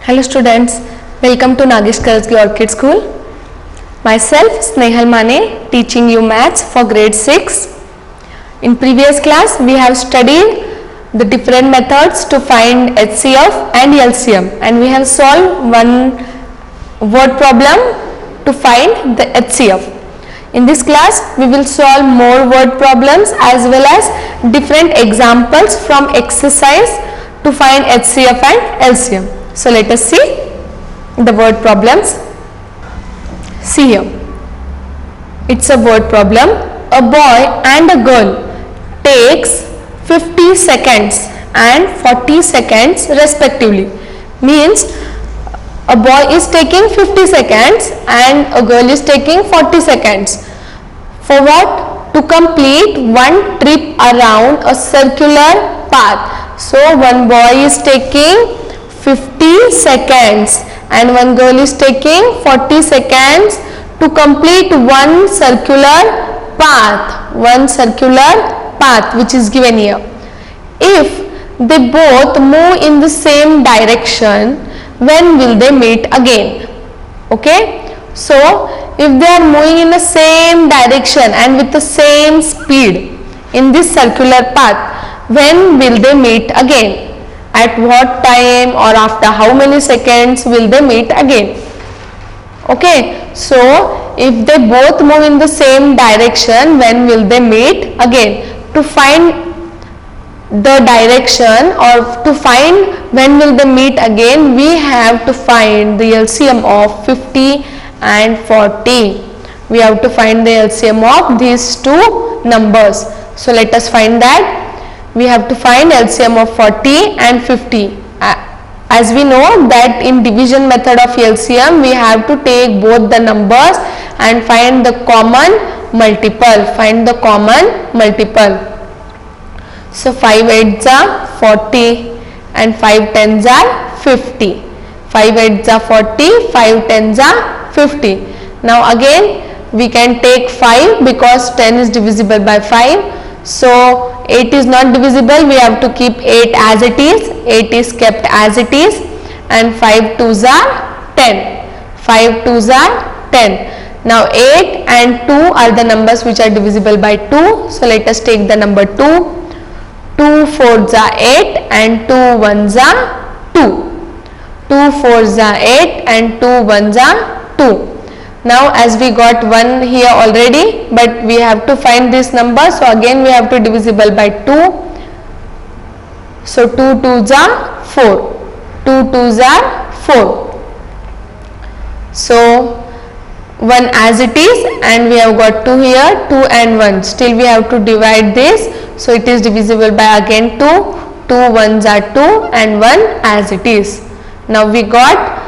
Hello students, welcome to Nagesh Karajagi Orchid School. Myself Snehal Mane, teaching you maths for grade 6. In previous class we have studied the different methods to find HCF and LCM, and we have solved one word problem to find the HCF. In this class we will solve more word problems as well as different examples from exercise to find HCF and LCM. So let us see the word problems. See here, it's a word problem. A boy and a girl takes 50 seconds and 40 seconds respectively. Means a boy is taking 50 seconds and a girl is taking 40 seconds. For what? To complete one trip around a circular path. So one boy is taking 50 seconds and one girl is taking 40 seconds to complete one circular path which is given here. If they both move in the same direction, when will they meet again? Okay, so if they are moving in the same direction and with the same speed in this circular path, when will they meet again? At what time or after how many seconds will they meet again? Okay, so if they both move in the same direction, when will they meet again? To find the direction or to find when will they meet again, we have to find the LCM of 50 and 40. We have to find the LCM of these two numbers. So let us find that. We have to find LCM of 40 and 50. As we know that in division method of LCM, we have to take both the numbers and find the common multiple. So 5 8s are 40 and 5 10s are 50. 5 8s are 40, 5 10s are 50. Now again we can take 5 because 10 is divisible by 5. So 8 is not divisible, we have to keep 8 as it is. 8 is kept as it is, and 5 2s are 10. 5 2s are 10. Now 8 and 2 are the numbers which are divisible by 2. So let us take the number 2. 2 4s are 8 and 2 1s are 2. 2 4s are 8 and 2 1s are 2. Now as we got 1 here already, but we have to find this number, so again we have to divisible by 2. So 2 2s are 4. 2 2s are 4. So 1 as it is, and we have got 2 here, 2 and 1. Still we have to divide this, so it is divisible by again 2. 2 1s are 2 and 1 as it is. Now we got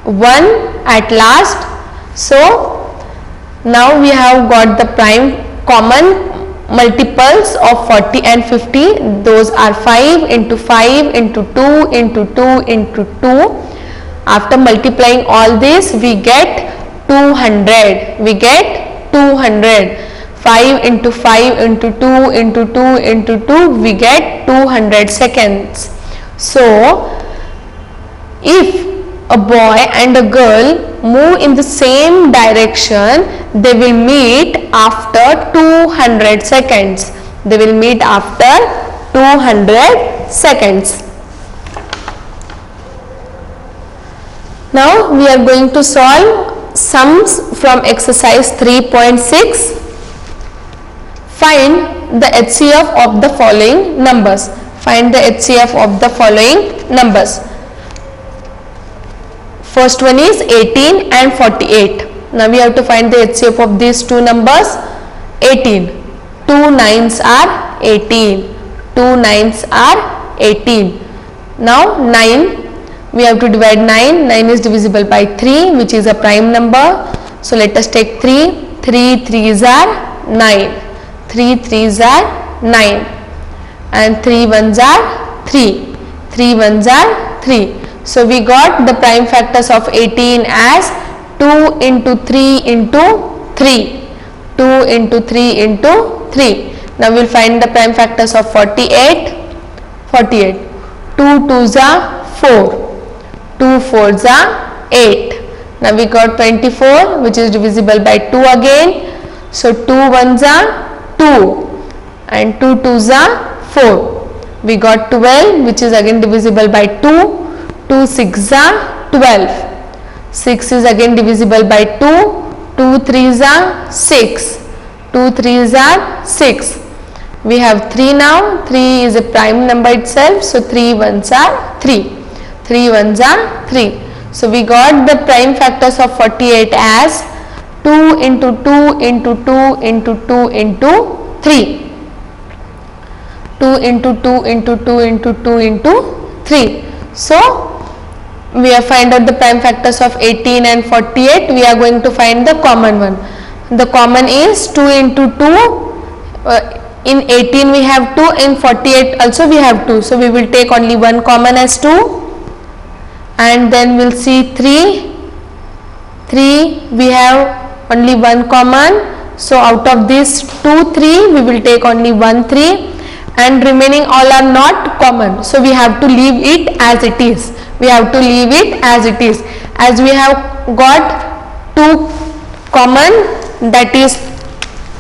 1 at last. So now we have got the prime common multiples of 40 and 50. Those are 5 into 5 into 2 into 2 into 2. After multiplying all this, we get 200. 5 into 5 into 2 into 2 into 2, we get 200 seconds. So if a boy and a girl move in the same direction, they will meet after 200 seconds. They will meet after 200 seconds. Now we are going to solve sums from exercise 3.6. Find the HCF of the following numbers. Find the HCF of the following numbers. First one is 18 and 48. Now we have to find the HCF of these two numbers. 18. 2 9s are 18. 2 9s are 18. Now 9. We have to divide 9. 9 is divisible by 3, which is a prime number. So let us take 3. 3 3s are 9. 3 3s are 9. And 3 1s are 3. 3 ones are 3. So we got the prime factors of 18 as 2 into 3 into 3. 2 into 3 into 3. Now we'll find the prime factors of 48. 48. 2 twos are 4. 2 fours are 8. Now we got 24, which is divisible by 2 again. So 2 ones are 2 and 2 twos are 4. We got 12, which is again divisible by 2. 2 6 are 12. 6 is again divisible by 2. 2 3s are 6. 2 3s are 6. We have 3 now. 3 is a prime number itself. So 3 ones are 3. 3 ones are 3. So we got the prime factors of 48 as 2 into 2 into 2 into 2 into 3. 2 into 2 into 2 into 2 into 3. So we have find out the prime factors of 18 and 48. We are going to find the common one. The common is 2 into 2. In 18 we have 2, in 48 also we have 2. So we will take only one common as 2, and then we'll see 3. 3 we have only one common. So out of this 2 3 we will take only 1 3, and remaining all are not common. So we have to leave it as it is. We have to leave it as it is. As we have got 2 common, that is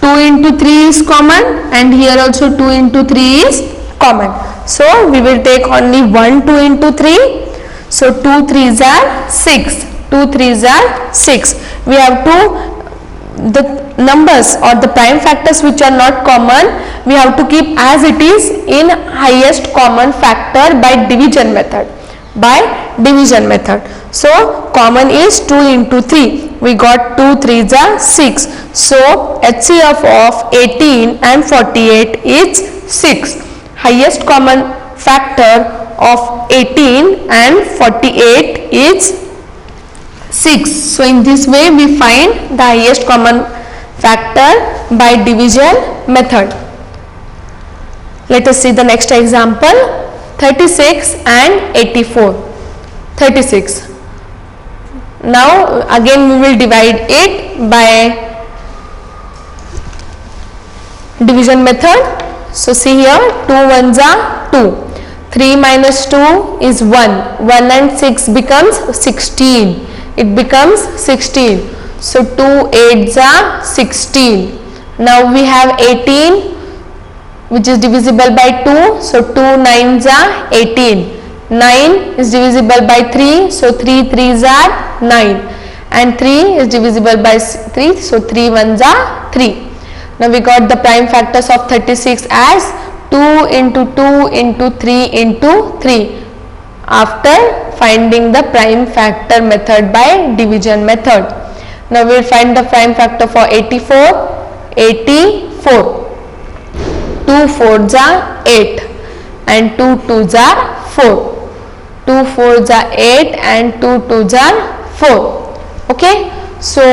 2 into 3 is common, and here also 2 into 3 is common. So we will take only 1 2 into 3. So 2 3s are 6. 2 3s are 6. We have to, the numbers or the prime factors which are not common, we have to keep as it is in highest common factor by division method. So common is 2 into 3. We got 2 3s are 6. So HCF of 18 and 48 is 6. Highest common factor of 18 and 48 is 6. So in this way we find the highest common factor by division method. Let us see the next example. 36 and 84. 36. Now again we will divide it by division method. So see here, 2 ones are 2. 3 minus 2 is 1. 1 and 6 becomes 16. It becomes 16. So 2 8s are 16. Now we have 18, which is divisible by 2. So 2 9s are 18. 9 is divisible by 3. So 3 3s are 9. And 3 is divisible by 3. So 3 1s are 3. Now we got the prime factors of 36 as 2 into 2 into 3 into 3. After finding the prime factor method by division method. Now we will find the prime factor for 84. 84. 2 4s are 8 and 2 2s are 4. 2 4s are 8 and 2 2s are 4. Okay. So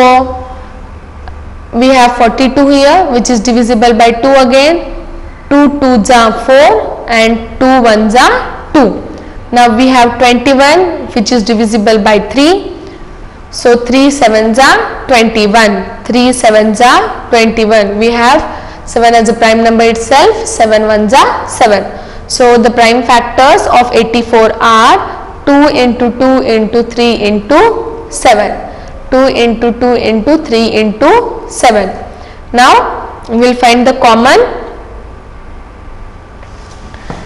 we have 42 here, which is divisible by 2 again. 2 2s are 4 and 2 1s are 2. Now we have 21, which is divisible by 3. So 3 7s are 21. 3 7s are 21. We have 7 as a prime number itself. 7 1s are 7. So the prime factors of 84 are 2 into 2 into 3 into 7. 2 into 2 into 3 into 7. Now we will find the common.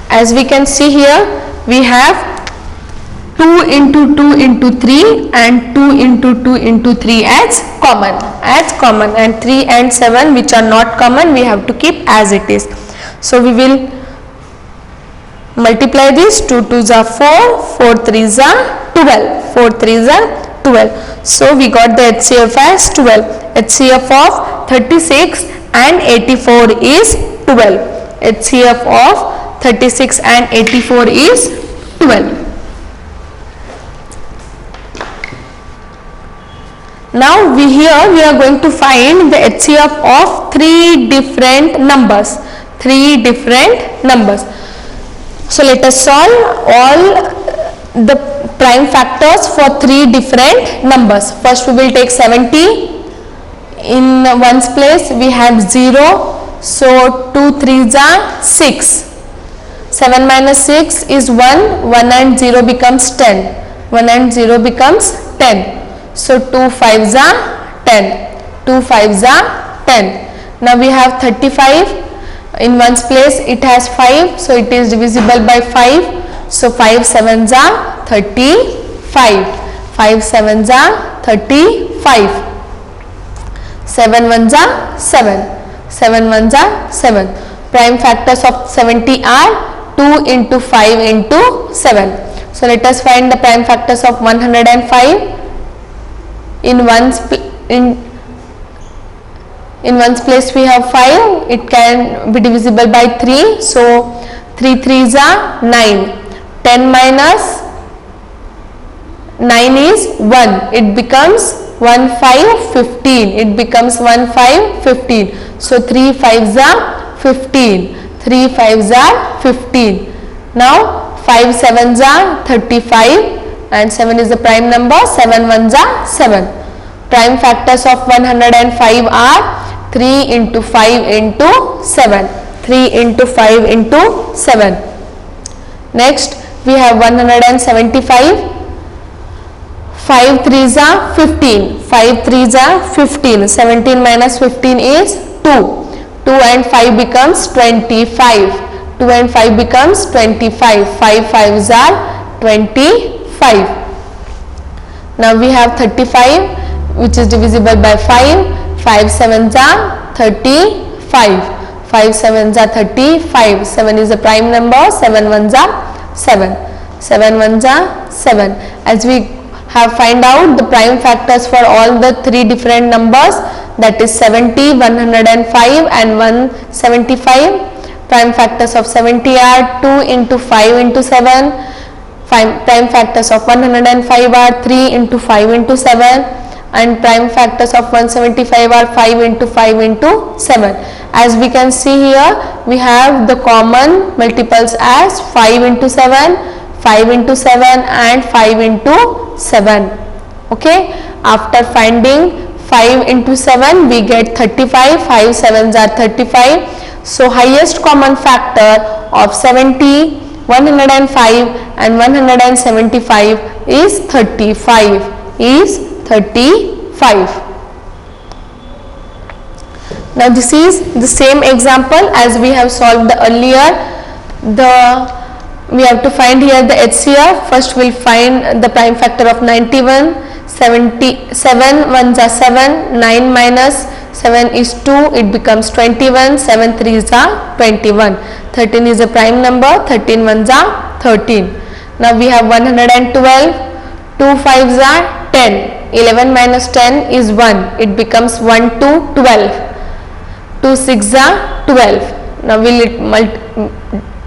As we can see here, we have 2 into 2 into 3 and 2 into 2 into 3 as common, and 3 and 7 which are not common we have to keep as it is. So we will multiply this. 2 2s are 4, 4 3s are 12, 4 3s are 12. So we got the HCF as 12. HCF of 36 and 84 is 12. HCF of 36 and 84 is 12. Now we are going to find the HCF of 3 different numbers. So let us solve all the prime factors for three different numbers. First we will take 70. In ones place we have 0, so 2 3s are 6. 7 minus 6 is 1, 1 and 0 becomes 10, 1 and 0 becomes 10. So 2 5s are 10, 2 5s are 10. Now we have 35. In ones place it has 5, so it is divisible by 5. So 5 7s are 35, 5 7s are 35, 7 1s are 7, 7 1s are 7. Prime factors of 70 are 2 into 5 into 7. So let us find the prime factors of 105. In ones place we have 5, it can be divisible by 3, so 3 3s are 9, 10 minus 9 is 1, it becomes 1 5 15, it becomes 1 5 15, so 3 5s are 15, 3 5s are 15. Now 5 7s are 35 and 7 is the prime number, 7 1s are 7. Prime factors of 105 are 3 into 5 into 7, 3 into 5 into 7. Next we have 175. 5 3s are 15, 5 3s are 15, 17 minus 15 is 2, 2 and 5 becomes 25, 2 and 5 becomes 25, 5 5s are 25. Now we have 35 which is divisible by 5, 5 7s are 35, 5 7s are 35, 7 is the prime number, 7 1s are 7, 7 1s are 7. As we have find out the prime factors for all the three different numbers, that is 70, 105 and 175. Prime factors of 70 are 2 into 5 into 7. Prime factors of 105 are 3 into 5 into 7. And prime factors of 175 are 5 into 5 into 7. As we can see here, we have the common multiples as 5 into 7, 5 into 7 and 5 into 7. Okay, after finding 5 into 7 we get 35, 5 7s are 35. So highest common factor of 70, 105 and 175 is 35, is 35. Now this is the same example as we have solved the earlier. We have to find here the HCF. First we will find the prime factor of 91. 7 1s are 7, 9 minus 7 is 2, it becomes 21, 7 3s are 21, 13 is a prime number, 13 1s are 13. Now we have 112, 2 5s are 10, 11 minus 10 is 1, it becomes 1 2 12, 2 6s are 12. Now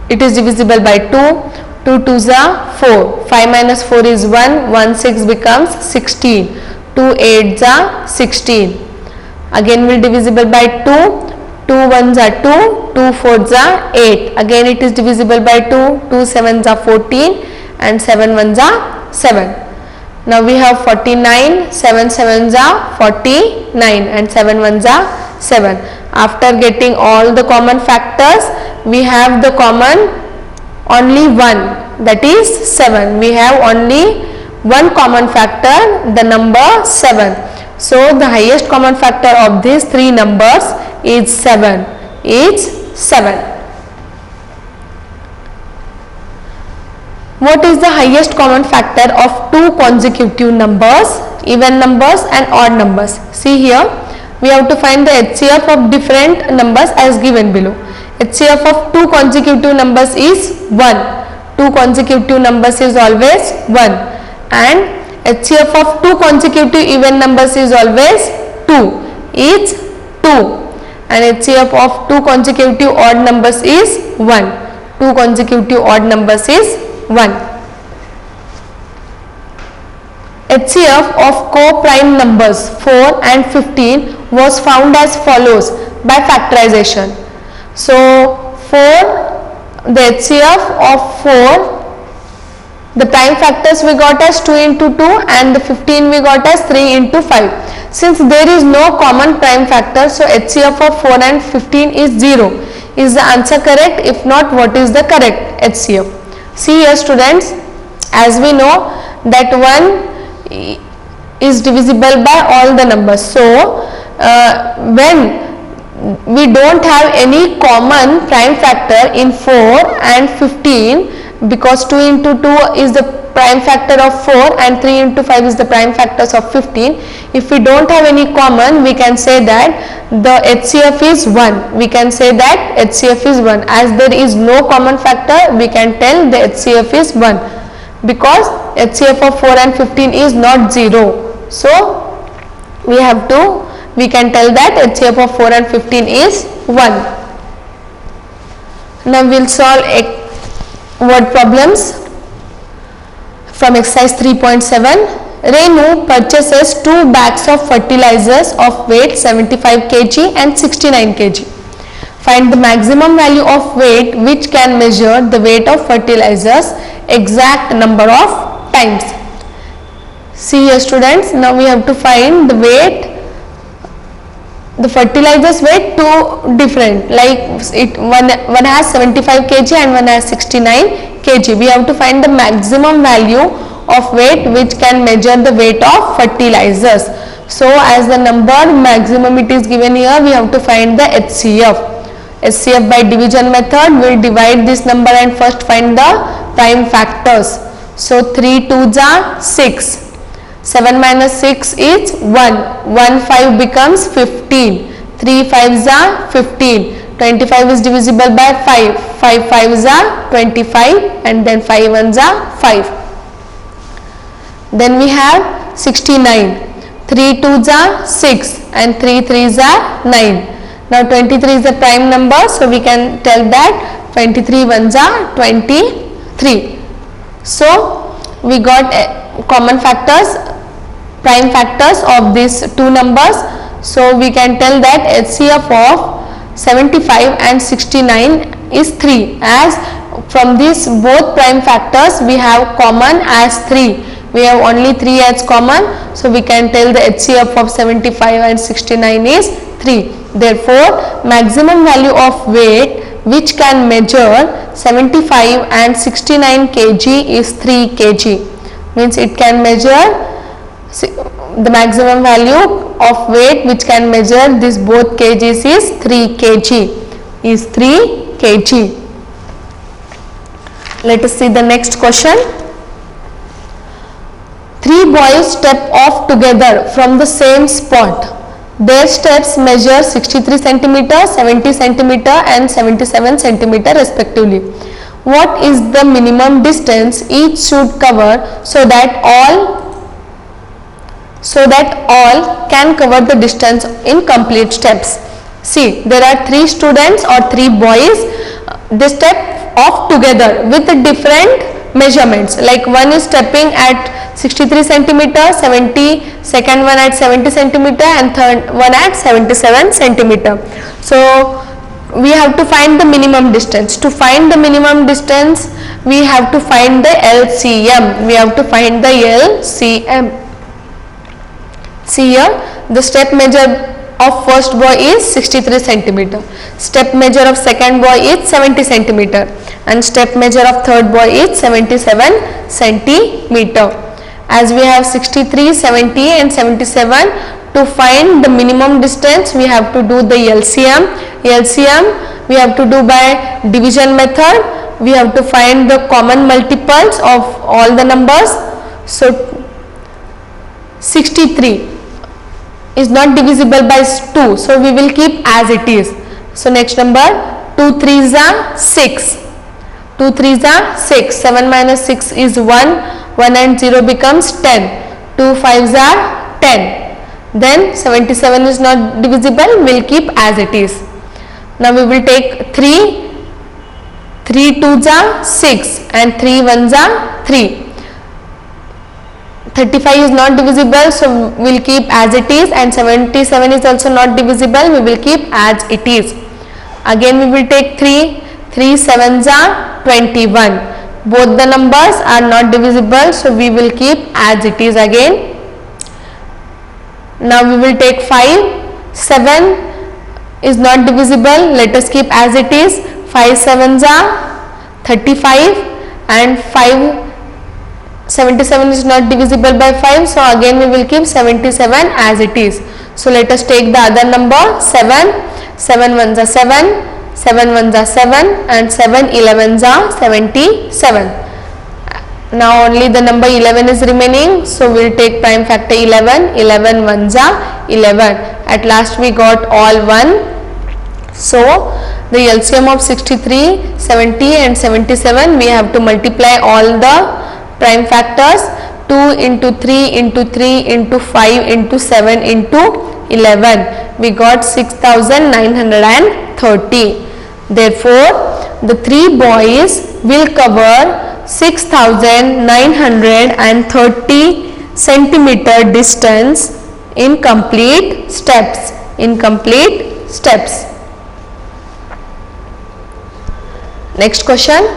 it is divisible by 2, 2 2s are 4, 5 minus 4 is 1, 1 6 becomes 16, 2 8s are 16. Again will divisible by 2, 2 1s are 2, 2 4s are 8. Again it is divisible by 2, 2 7s are 14 and 7 1s are 7. Now we have 49, 7 7s are 49 and 7 1s are 7. After getting all the common factors, we have the common only one, that is 7. We have only one common factor, the number 7. So the highest common factor of these three numbers is 7. What is the highest common factor of two consecutive numbers, even numbers and odd numbers? See here, we have to find the HCF of different numbers as given below. HCF of two consecutive numbers is 1. Two consecutive numbers is always 1, and HCF of two consecutive even numbers is always 2, is 2, and HCF of two consecutive odd numbers is 1. Two consecutive odd numbers is 1. HCF of co-prime numbers 4 and 15 was found as follows by factorization. So 4 the HCF of 4, the prime factors we got as 2 into 2 and the 15 we got as 3 into 5. Since there is no common prime factor, so HCF of 4 and 15 is 0. Is the answer correct? If not, what is the correct HCF? See here students, as we know that 1 is divisible by all the numbers. So, when we don't have any common prime factor in 4 and 15, because 2 into 2 is the prime factor of 4 and 3 into 5 is the prime factors of 15. If we don't have any common, we can say that the HCF is 1. We can say that HCF is 1. As there is no common factor, we can tell the HCF is 1, because HCF of 4 and 15 is not 0. So, we can tell that HCF of 4 and 15 is 1. Now we will solve word problems from exercise 3.7. Renu purchases 2 bags of fertilizers of weight 75 kg and 69 kg. Find the maximum value of weight which can measure the weight of fertilizers exact number of times. See here students, now we have to find the weight. The fertilizers weight two different, like one has 75 kg and one has 69 kg. We have to find the maximum value of weight which can measure the weight of fertilizers. So as the number maximum it is given here, we have to find the HCF. HCF by division method, we will divide this number and first find the prime factors. So 3 2s are 6. 7 minus 6 is 1. 1 5 becomes 15. 3 5s are 15. 25 is divisible by 5. 5 5s are 25 and then 5 1s are 5. Then we have 69. 3 2s are 6 and 3 3s are 9. Now 23 is the prime number, so we can tell that 23 1s are 23. So we got common factors, prime factors of these two numbers. So we can tell that HCF of 75 and 69 is 3, as from these both prime factors we have common as 3. We have only 3 as common, so we can tell the HCF of 75 and 69 is 3. Therefore, maximum value of weight which can measure 75 and 69 kg is 3 kg. Means it can measure the maximum value of weight which can measure this both kgs is 3 kg. Is 3 kg. Let us see the next question. 3 boys step off together from the same spot. Their steps measure 63 cm, 70 cm and 77 cm respectively. What is the minimum distance each should cover so that all can cover the distance in complete steps? See, there are 3 students or 3 boys. They step off together with different measurements, like one is stepping at 63 centimeter, second one at 70 centimeter and third one at 77 centimeter. So we have to find the minimum distance. To find the minimum distance, we have to find the LCM. We have to find the LCM. See here, the step measure of first boy is 63 centimeter. Step measure of second boy is 70 centimeter and step measure of third boy is 77 centimeter. As we have 63, 70 and 77, to find the minimum distance we have to do the LCM. LCM we have to do by division method. We have to find the common multiples of all the numbers. So 63 is not divisible by 2, so we will keep as it is. So next number, 2 3s are 6. 2 3s are 6. 7 minus 6 is 1. 1 and 0 becomes 10. 2 5s are 10. Then 77 is not divisible, we will keep as it is. Now we will take 3. 3 2s are 6 and 3 1s are 3. 35 is not divisible, so we will keep as it is, and 77 is also not divisible, we will keep as it is. Again we will take 3. 3 sevens are 21. Both the numbers are not divisible, so we will keep as it is again. Now we will take 5. 7 is not divisible. Let us keep as it is. 5 sevens are 35 and 77 is not divisible by 5. So again we will keep 77 as it is. So let us take the other number 7. 7 ones are 7. 7 ones are 7 and 7 11s are 77. Now only the number 11 is remaining, so we will take prime factor 11. 11 ones are 11. At last we got all 1. So the LCM of 63, 70 and 77, we have to multiply all the prime factors. 2 into 3 into 3 into 5 into 7 into 11. We got 6930. Therefore, the 3 boys will cover 6930 centimeter distance in complete steps. Next question.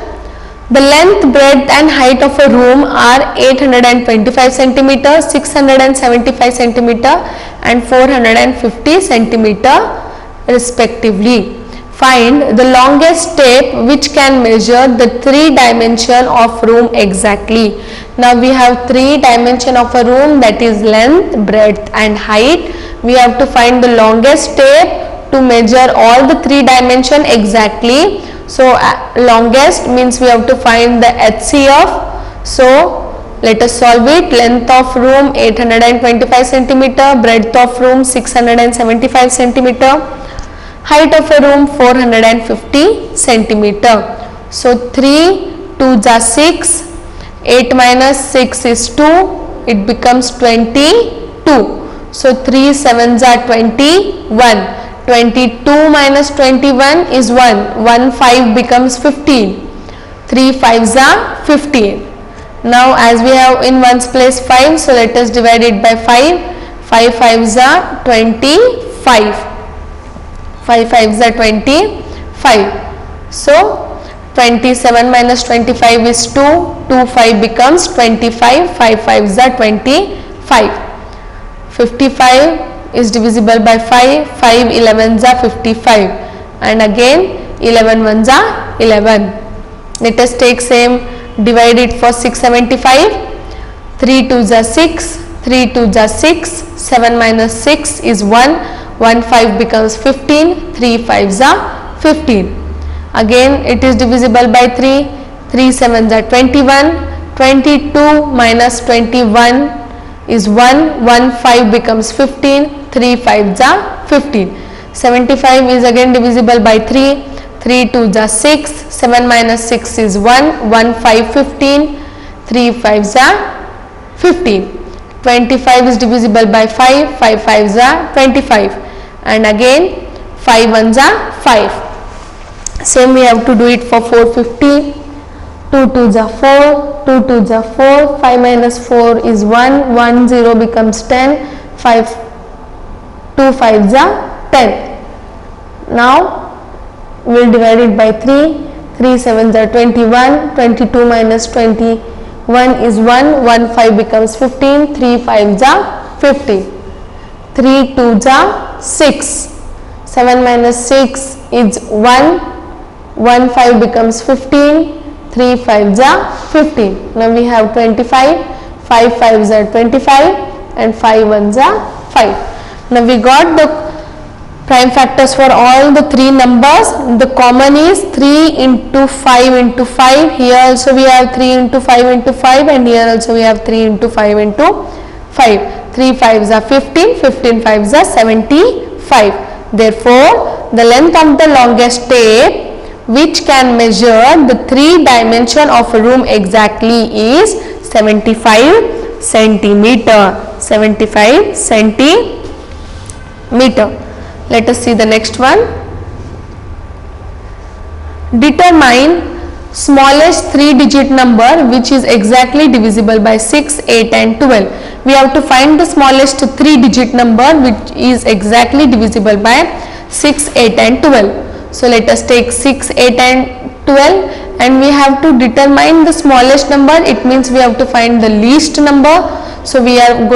The length, breadth and height of a room are 825 centimeter, 675 centimeter and 450 centimeter respectively. Find the longest step which can measure the 3 dimension of room exactly. Now we have 3 dimension of a room, that is length, breadth and height. We have to find the longest step to measure all the 3 dimension exactly. So longest means we have to find the HCF. So let us solve it. Length of room 825 centimeter, breadth of room 675 centimeter, height of a room 450 centimeter. So 3 2s are 6, 8 minus 6 is 2, it becomes 22. So 3 7s are 21. 22 minus 21 is 1. 1 5 becomes 15. 3 5s are 15. Now as we have in ones place 5, so let us divide it by 5. 5 5s are 25. 5 5s are 25. So 27 minus 25 is 2. 2 5 becomes 25. 5 5s are 25. 55 is divisible by 5. 5 11s are 55 and again 11 ones are 11. Let us take same, divide it for 675. 3 2s are 6, 3 2s are 6, 7 minus 6 is 1, 1 5 becomes 15, 3 5s are 15. Again it is divisible by 3, 3 7s are 21, 22 minus 21 is 1, 1 5 becomes 15, 3 5s are 15. 75 is again divisible by 3, 3 2s are 6, 7 minus 6 is 1, 1 5 15, 3 5s are 15. 25 is divisible by 5, 5 5s are 25 and again 5 1s are 5. Same we have to do it for 450. 2 2s are 4, 2 2s are 4, 5 minus 4 is 1, 1 0 becomes 10, 5 2 5s are 10. Now we will divide it by 3, 3 7s are 21, 22 minus 21 is 1, 1 5 becomes 15, 3 5s are 50. 3 2s are 6, 7 minus 6 is 1, 1 5 becomes 15, 3 5s are 15. Now we have 25, 5 5s are 25 and 5 1s are 5. Now we got the prime factors for all the 3 numbers. The common is 3 into 5 into 5. Here also we have 3 into 5 into 5 and here also we have 3 into 5 into 5. 3 5s are 15, 15 5s are 75. Therefore, the length of the longest tape which can measure the 3 dimension of a room exactly is 75 centimeter. 75 centimeter. Let us see the next one. Determine smallest 3-digit number which is exactly divisible by 6, 8 and 12. We have to find the smallest 3-digit number which is exactly divisible by 6, 8 and 12. So let us take 6, 8 and 12, and we have to determine the smallest number. It means we have to find the least number. So we are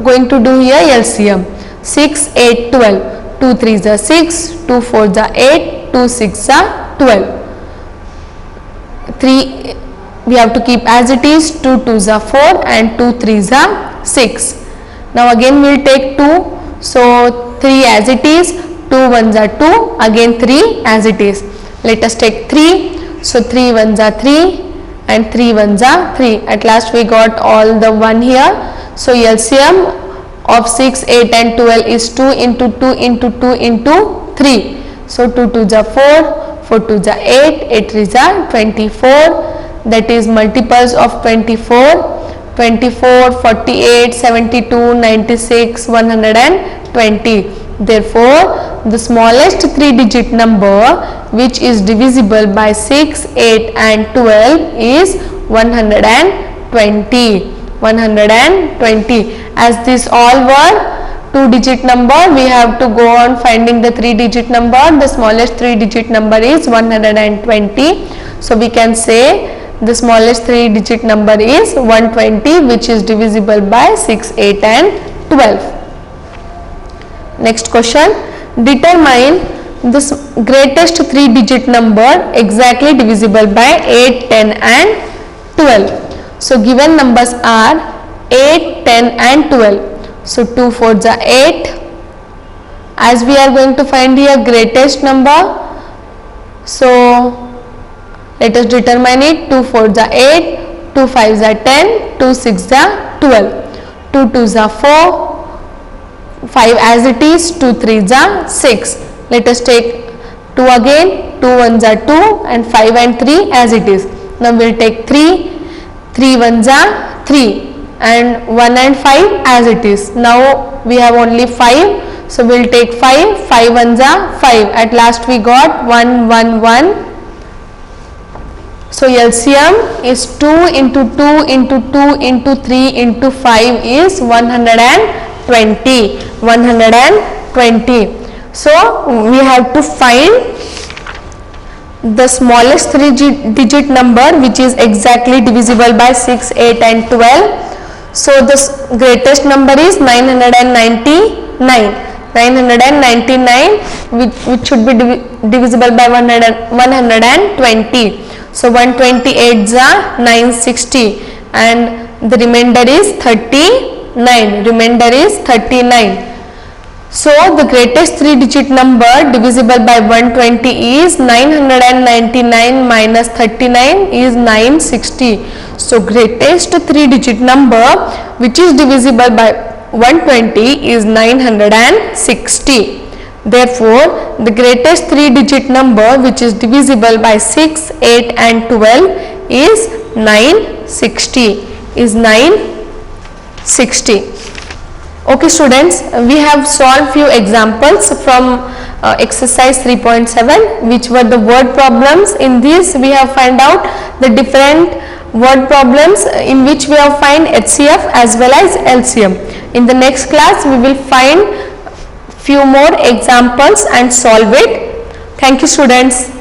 going to do here LCM. 6, 8, 12. 2 3s are 6, 2 4s are 8, 2 6s are 12. 3 we have to keep as it is. 2 2s are 4 and 2 3s are 6. Now again we will take 2. So 3 as it is, 2 1s are 2, again 3 as it is. Let us take 3. So 3 1s are 3 and 3 1s are 3. At last we got all the 1 here. So LCM of 6, 8 and 12 is 2 into 2 into 2 into 3. So 2 2s are 4, 4 2s are 8, 8 3s are 24. That is multiples of 24. 24, 48, 72, 96, 120. Therefore, the smallest 3-digit number which is divisible by 6, 8 and 12 is 120. 120. As this all were 2-digit number, we have to go on finding the 3-digit number. The smallest 3-digit number is 120. So we can say the smallest 3-digit number is 120, which is divisible by 6, 8 and 12. Next question. Determine the greatest 3-digit number exactly divisible by 8, 10 and 12. So given numbers are 8, 10 and 12. So 2 4s are 8. As we are going to find here greatest number, so let us determine it. 2 4s are 8, 2 5s are 10, 2 6s are 12, 2 2s are 4, 5 as it is, 2 3s are 6. Let us take 2 again, 2 1s are 2 and 5 and 3 as it is. Now we will take 3, 3 1s are 3 and 1 and 5 as it is. Now we have only 5, so we will take 5, 5 1s are 5. At last we got 1 1 1. So LCM is 2 into 2 into 2 into 3 into 5 is 120. 120. So we have to find the smallest 3-digit number which is exactly divisible by 6, 8 and 12. So the greatest number is 999. 999 which should be divisible by 120. So 128s are 960 and the remainder is 39. Remainder is 39. So the greatest 3-digit number divisible by 120 is 999 minus 39 is 960. So greatest 3-digit number which is divisible by 120 is 960. Therefore, the greatest 3-digit number which is divisible by 6, 8 and 12 is 960. Is 960. Okay students, we have solved few examples from exercise 3.7 which were the word problems. In this we have found out the different word problems in which we have find HCF as well as LCM. In the next class we will find few more examples and solve it. Thank you students.